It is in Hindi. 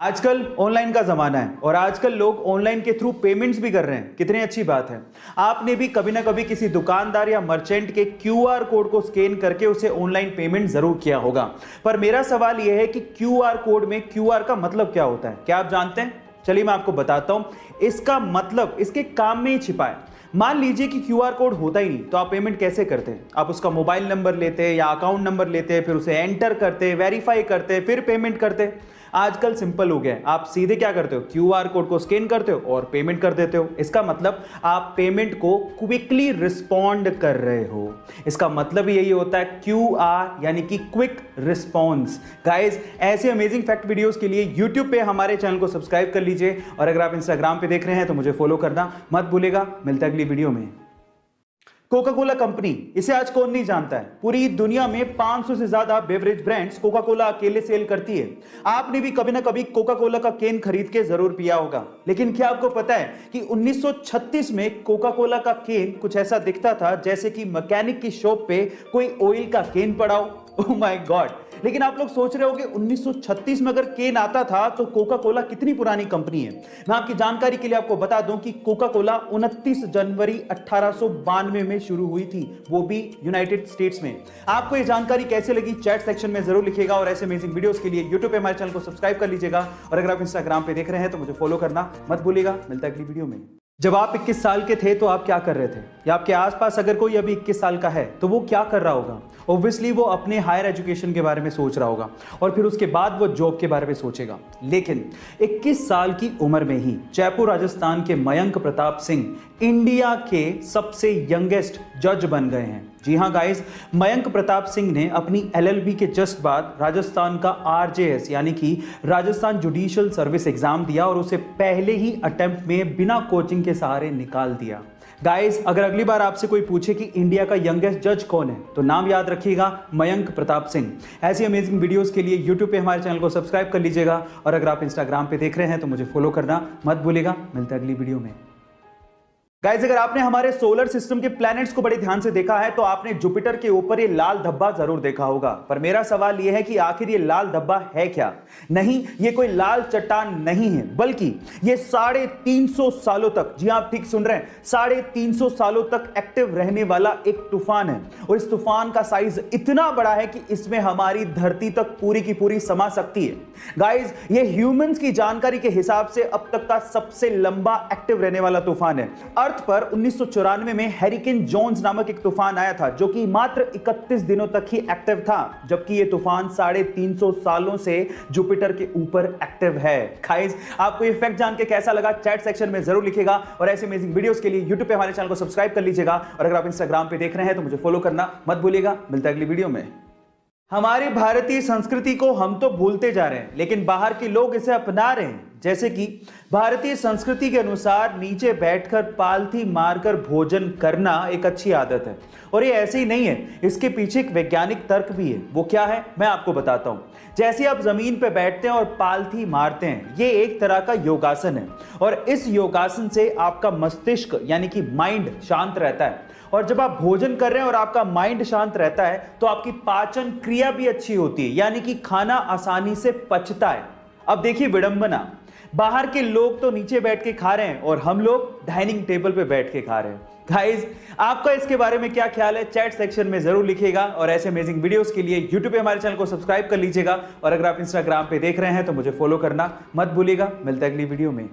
आजकल ऑनलाइन का जमाना है और आजकल लोग ऑनलाइन के थ्रू पेमेंट्स भी कर रहे हैं। कितनी अच्छी बात है। आपने भी कभी ना कभी किसी दुकानदार या मर्चेंट के क्यूआर कोड को स्कैन करके उसे ऑनलाइन पेमेंट जरूर किया होगा। पर मेरा सवाल यह है कि क्यूआर कोड में क्यूआर का मतलब क्या होता है? क्या आप जानते हैं? चलिए मैं आपको बताता हूं। इसका मतलब इसके काम में ही छिपा है। मान लीजिए कि क्यूआर कोड होता ही नहीं तो आप पेमेंट कैसे करते? आप उसका मोबाइल नंबर लेते या अकाउंट नंबर लेते, फिर उसे एंटर करते, वेरीफाई करते, फिर पेमेंट करते। आजकल सिंपल हो गया है। आप सीधे क्या करते हो? क्यूआर कोड को स्कैन करते हो और पेमेंट कर देते हो। इसका मतलब आप पेमेंट को क्विकली रिस्पॉन्ड कर रहे हो। इसका मतलब यही होता है क्यूआर यानी कि क्विक रिस्पॉन्स। गाइस, ऐसे अमेजिंग फैक्ट वीडियोस के लिए यूट्यूब पे हमारे चैनल को सब्सक्राइब कर लीजिए और अगर आप इंस्टाग्राम पे देख रहे हैं तो मुझे फॉलो करना मत भूलिएगा। मिलता है अगली वीडियो में। कोका कोला कंपनी, इसे आज कौन नहीं जानता है। पूरी दुनिया में 500 से ज्यादा बेवरेज ब्रांड्स कोका कोला अकेले सेल करती है। आपने भी कभी ना कभी कोका कोला का कैन खरीद के जरूर पिया होगा। लेकिन क्या आपको पता है कि 1936 में कोका कोला का कैन कुछ ऐसा दिखता था जैसे कि मैकेनिक की शॉप पे कोई ऑयल का कैन पड़ा हो। Oh my God. लेकिन आप लोग सोच रहे होंगे 1936 में अगर कैन आता था तो कोका कोला कितनी पुरानी कंपनी है। मैं आपकी जानकारी के लिए आपको बता दूं कि कोका कोला 29 जनवरी 1892 में शुरू हुई थी, वो भी यूनाइटेड स्टेट्स में। आपको ये जानकारी कैसे लगी चैट सेक्शन में जरूर लिखिएगा और ऐसे अमेजिंग वीडियोस के लिए यूट्यूब पे हमारे चैनल को सब्सक्राइब कर लीजिएगा और अगर आप इंस्टाग्राम पे देख रहे हैं तो मुझे फॉलो करना मत भूलिएगा। मिलता है अगली वीडियो में। जब आप 21 साल के थे तो आप क्या कर रहे थे? या आपके आसपास अगर कोई अभी 21 साल का है तो वो क्या कर रहा होगा? ऑब्वियसली वो अपने हायर एजुकेशन के बारे में सोच रहा होगा और फिर उसके बाद वो जॉब के बारे में सोचेगा। लेकिन 21 साल की उम्र में ही जयपुर राजस्थान के मयंक प्रताप सिंह इंडिया के सबसे यंगेस्ट जज बन गए हैं। जी हां गाइस, मयंक प्रताप सिंह ने अपनी एलएलबी के जस्ट बाद राजस्थान का आरजेएस यानी कि राजस्थान जुडिशियल सर्विस एग्जाम दिया और उसे पहले ही अटेम्प्ट में बिना कोचिंग के सहारे निकाल दिया। गाइस, अगर अगली बार आपसे कोई पूछे कि इंडिया का यंगेस्ट जज कौन है तो नाम याद रखिएगा, मयंक प्रताप सिंह। ऐसी अमेजिंग वीडियोस के लिए यूट्यूब पे हमारे चैनल को सब्सक्राइब कर लीजिएगा और अगर आप इंस्टाग्राम पे देख रहे हैं तो मुझे फॉलो करना मत भूलिएगा। मिलता है अगली वीडियो में। गाइस, अगर आपने हमारे सोलर सिस्टम के प्लैनेट्स को बड़े ध्यान से देखा है तो आपने जुपिटर के ऊपर ये लाल धब्बा जरूर देखा होगा। पर मेरा सवाल यह है कि आखिर ये लाल धब्बा है क्या? नहीं, ये कोई लाल चट्टान नहीं है, बल्कि ये 350 सालों तक, जी आप ठीक सुन रहे हैं, 350 सालों तक एक्टिव रहने वाला एक तूफान है। और इस तूफान का साइज इतना बड़ा है कि इसमें हमारी धरती तक पूरी की पूरी समा सकती है। गाइस, ये ह्यूमंस की जानकारी के हिसाब से अब तक का सबसे लंबा एक्टिव रहने वाला तूफान है। अर्थ पर 1994 में हैरिकेन जोन्स नामक एक तूफान आया था जो कि मात्र 31 दिनों तक ही एक्टिव था, जबकि ये तूफान 350 सालों से जुपिटर के ऊपर एक्टिव है। गाइस, आपको ये फैक्ट जान के कैसा लगा चैट सेक्शन में जरूर लिखिएगा और ऐसे अमेजिंग वीडियोस के लिए यूट्यूब पे हमारे चैनल को सब्सक्राइब कर लीजिएगा और अगर आप इंस्टाग्राम पे देख रहे हैं तो मुझे फॉलो करना मत भूलिएगा। मिलता है अगली वीडियो में। हमारी भारतीय संस्कृति को हम तो भूलते जा रहे हैं लेकिन बाहर के लोग इसे अपना रहे हैं। जैसे कि भारतीय संस्कृति के अनुसार नीचे बैठकर पालथी मारकर भोजन करना एक अच्छी आदत है और ये ऐसे ही नहीं है, इसके पीछे एक वैज्ञानिक तर्क भी है। वो क्या है मैं आपको बताता हूं। जैसे आप जमीन पर बैठते हैं और पालथी मारते हैं, ये एक तरह का योगासन है और इस योगासन से आपका मस्तिष्क यानी कि माइंड शांत रहता है और जब आप भोजन कर रहे हैं और आपका माइंड शांत रहता है तो आपकी पाचन क्रिया भी अच्छी होती है, यानी कि खाना आसानी से पचता है। अब देखिए विडंबना, बाहर के लोग तो नीचे बैठ के खा रहे हैं और हम लोग डाइनिंग टेबल पे बैठ के खा रहे हैं। गाइस, आपका इसके बारे में क्या ख्याल है चैट सेक्शन में जरूर लिखिएगा और ऐसे अमेजिंग वीडियोस के लिए यूट्यूब पे हमारे चैनल को सब्सक्राइब कर लीजिएगा और अगर आप इंस्टाग्राम पे देख रहे हैं तो मुझे फॉलो करना मत भूलिएगा। मिलता है अगली वीडियो में।